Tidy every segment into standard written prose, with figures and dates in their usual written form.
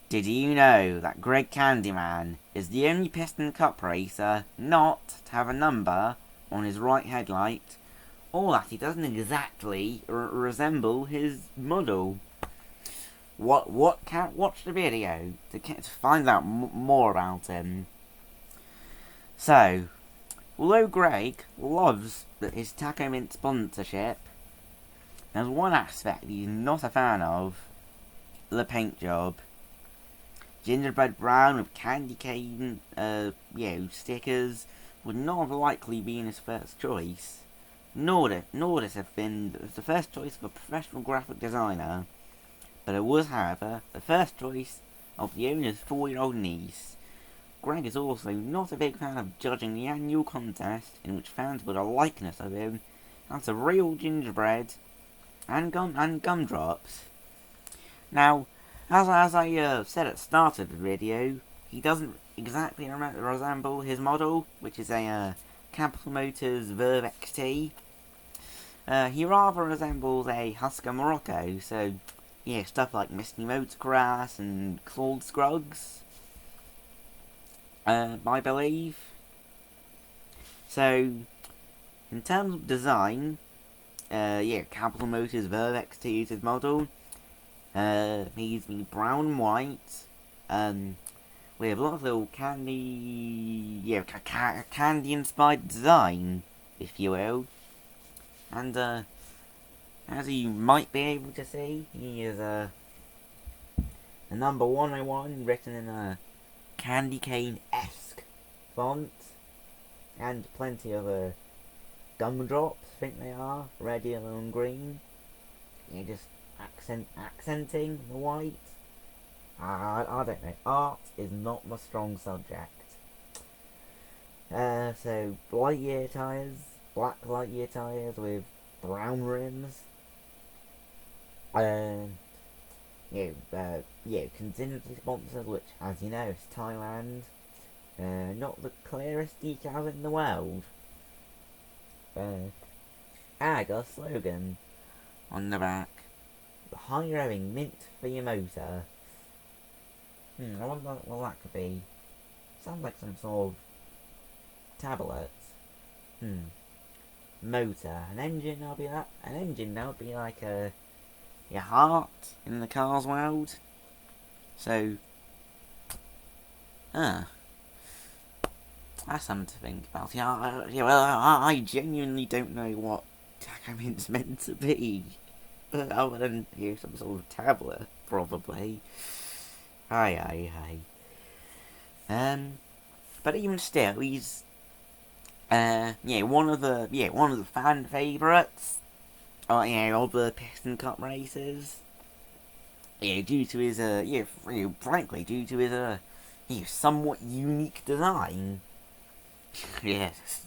Did you know that Greg Candyman is the only Piston Cup racer not to have a number on his right headlight, or that he doesn't exactly resemble his model? Watch the video to find out more about him. So, although Greg loves his Tach-o-Mint sponsorship, there's one aspect he's not a fan of: the paint job. Gingerbread brown with candy cane, stickers would not have likely been his first choice. Nor this have been the first choice of a professional graphic designer, but it was, however, the first choice of the owner's 4-year-old niece. Greg is also not a big fan of judging the annual contest in which fans put a likeness of him as a real gingerbread and gumdrops. Now, as I said at the start of the video, he doesn't exactly resemble his model, which is a Capital Motors Verve XT. He rather resembles a Husker Morocco, so yeah, stuff like Misty Motocross and Claude Scruggs, I believe. So, in terms of design, Capital Motors Verve XT is his model. He's the brown and white, with a lot of little candy-inspired design, if you will. And, as you might be able to see, he is, the number 101 written in a candy cane-esque font, and plenty of, gumdrops, I think they are, red, yellow and green. Just accenting the white. I don't know. Art is not my strong subject. So Lightyear tyres, black Lightyear tyres with brown rims. Contingency sponsors, which, as you know, is Thailand. Not the clearest decals in the world. I got a slogan on the back: high revving mint for your motor. I wonder what that could be. Sounds like some sort of tablet. Motor. An engine, an engine, that would be like your heart in the car's world. So, that's something to think about. I genuinely don't know what Tach-o-Mint's meant to be. Other than some sort of tablet, probably. Aye. But even still, he's one of the fan favourites. Of the Piston Cup races. Due to his frankly, due to his somewhat unique design. Yes.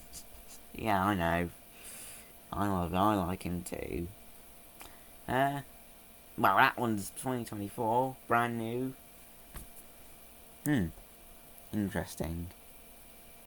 Yeah, I know. I like him too. Well, that one's 2024, brand new. Interesting.